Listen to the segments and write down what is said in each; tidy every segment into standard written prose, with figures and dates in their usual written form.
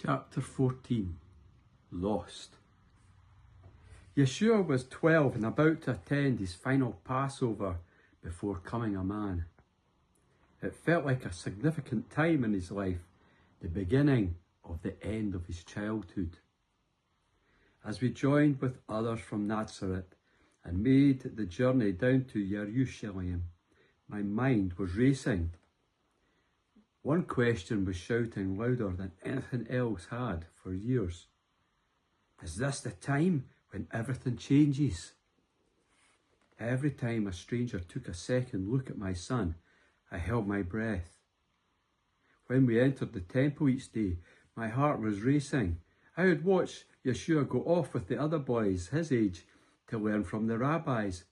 Chapter 14. Lost. Yeshua was 12 and about to attend his final Passover before becoming a man. It felt like a significant time in his life, the beginning of the end of his childhood. As we joined with others from Nazareth and made the journey down to Jerusalem, my mind was racing. One question was shouting louder than anything else had for years. Is this the time when everything changes? Every time a stranger took a second look at my son, I held my breath. When we entered the temple each day, my heart was racing. I would watch Yeshua go off with the other boys his age to learn from the rabbis,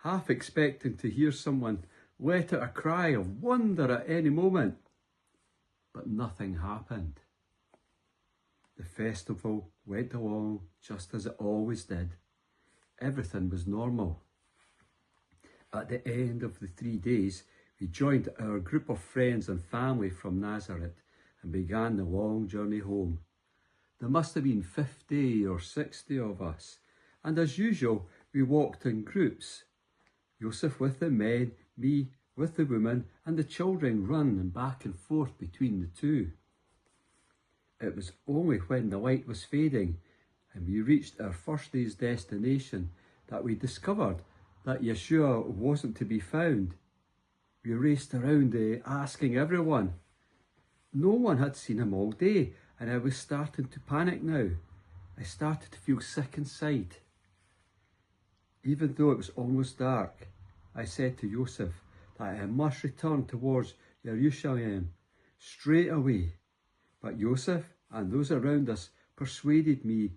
half expecting to hear someone let out a cry of wonder at any moment. But nothing happened. The festival went along just as it always did. Everything was normal. At the end of the 3 days, we joined our group of friends and family from Nazareth and began the long journey home. There must have been 50 or 60 of us, and as usual, we walked in groups. Joseph with the men, me with the women, and the children running back and forth between the two. It was only when the light was fading and we reached our first day's destination that we discovered that Yeshua wasn't to be found. We raced around asking everyone. No one had seen him all day, and I was starting to panic now. I started to feel sick inside. Even though it was almost dark, I said to Joseph that I must return towards Jerusalem straight away. But Joseph and those around us persuaded me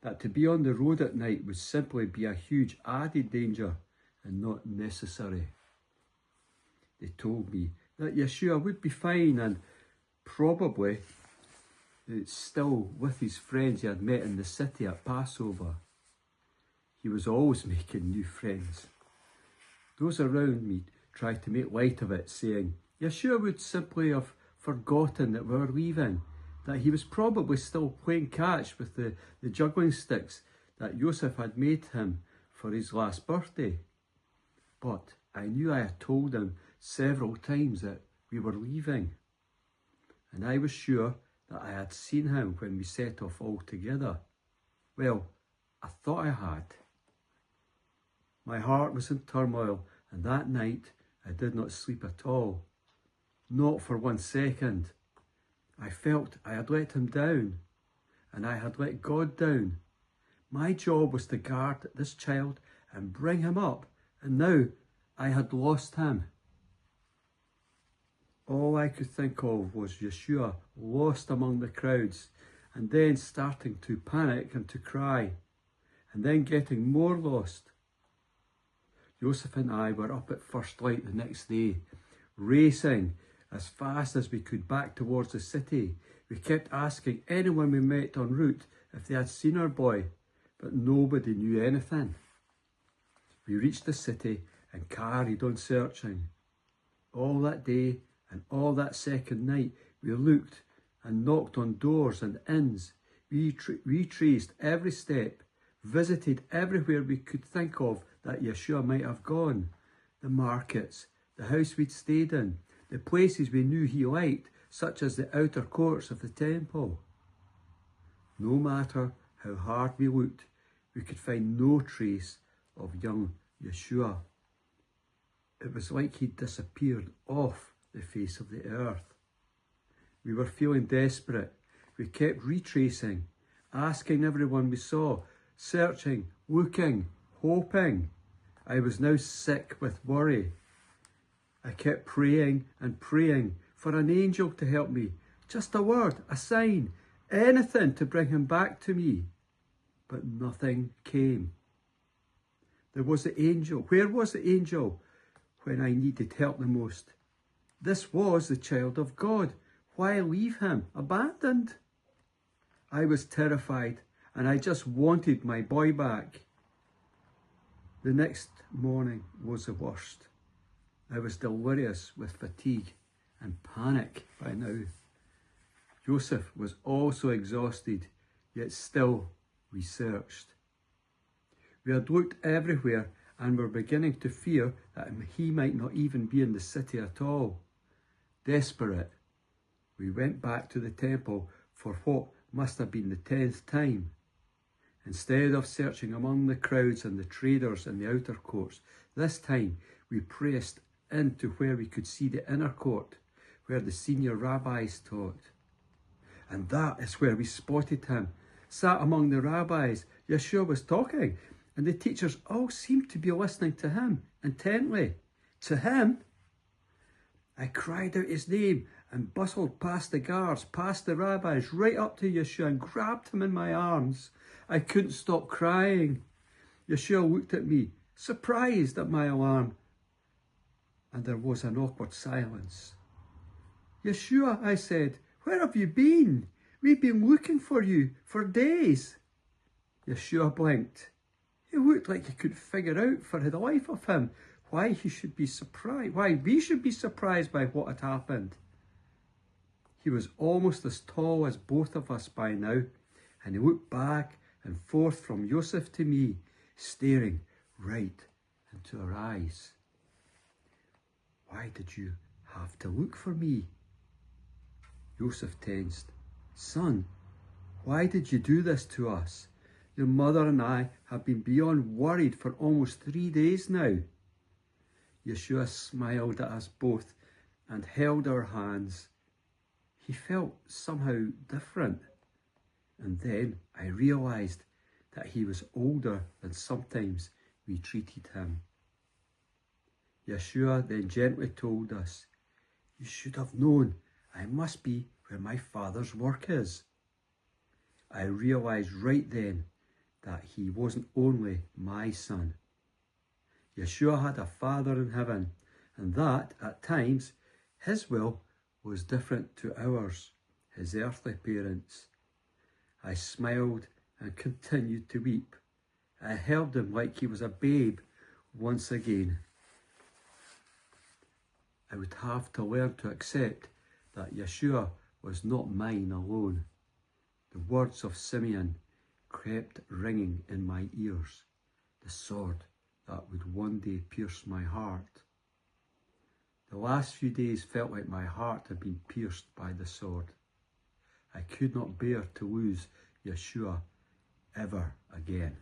that to be on the road at night would simply be a huge added danger and not necessary. They told me that Yeshua would be fine and probably still with his friends he had met in the city at Passover. He was always making new friends. Those around me tried to make light of it, saying Yeshua would simply have forgotten that we were leaving, that he was probably still playing catch with the juggling sticks that Joseph had made him for his last birthday. But I knew I had told him several times that we were leaving, and I was sure that I had seen him when we set off all together. Well, I thought I had. My heart was in turmoil, and that night I did not sleep at all. Not for 1 second. I felt I had let him down, and I had let God down. My job was to guard this child and bring him up, and now I had lost him. All I could think of was Yeshua lost among the crowds, and then starting to panic and to cry, and then getting more lost. Joseph and I were up at first light the next day, racing as fast as we could back towards the city. We kept asking anyone we met en route if they had seen our boy, but nobody knew anything. We reached the city and carried on searching. All that day and all that second night, we looked and knocked on doors and inns. We retraced every step, visited everywhere we could think of that Yeshua might have gone. The markets, the house we'd stayed in, the places we knew he liked, such as the outer courts of the temple. No matter how hard we looked, we could find no trace of young Yeshua. It was like he'd disappeared off the face of the earth. We were feeling desperate. We kept retracing, asking everyone we saw, searching, looking, hoping. I was now sick with worry. I kept praying and praying for an angel to help me. Just a word, a sign, anything to bring him back to me. But nothing came. There was the angel. Where was the angel when I needed help the most? This was the child of God. Why leave him abandoned? I was terrified and I just wanted my boy back. The next morning was the worst. I was delirious with fatigue and panic by now. Joseph was also exhausted, yet still we searched. We had looked everywhere and were beginning to fear that he might not even be in the city at all. Desperate, we went back to the temple for what must have been the 10th time. Instead of searching among the crowds and the traders in the outer courts, this time we pressed into where we could see the inner court, where the senior rabbis taught. And that is where we spotted him. Sat among the rabbis, Yeshua was talking, and the teachers all seemed to be listening to him intently. To him, I cried out his name and bustled past the guards, past the rabbis, right up to Yeshua and grabbed him in my arms. I couldn't stop crying. Yeshua looked at me, surprised at my alarm, and there was an awkward silence. Yeshua, I said, where have you been? We've been looking for you for days. Yeshua blinked. He looked like he could figure out for the life of him why we should be surprised by what had happened. He was almost as tall as both of us by now, and he looked back and forth from Joseph to me, staring right into our eyes. Why did you have to look for me? Joseph tensed. Son, why did you do this to us? Your mother and I have been beyond worried for almost 3 days now. Yeshua smiled at us both and held our hands. He felt somehow different. And then I realized that he was older than sometimes we treated him. Yeshua then gently told us, you should have known I must be where my Father's work is. I realized right then that he wasn't only my son. Yeshua had a Father in heaven, and that, at times, his will was different to ours, his earthly parents. I smiled and continued to weep. I held him like he was a babe once again. I would have to learn to accept that Yeshua was not mine alone. The words of Simeon crept ringing in my ears, the sword that would one day pierce my heart. The last few days felt like my heart had been pierced by the sword. I could not bear to lose Yeshua ever again.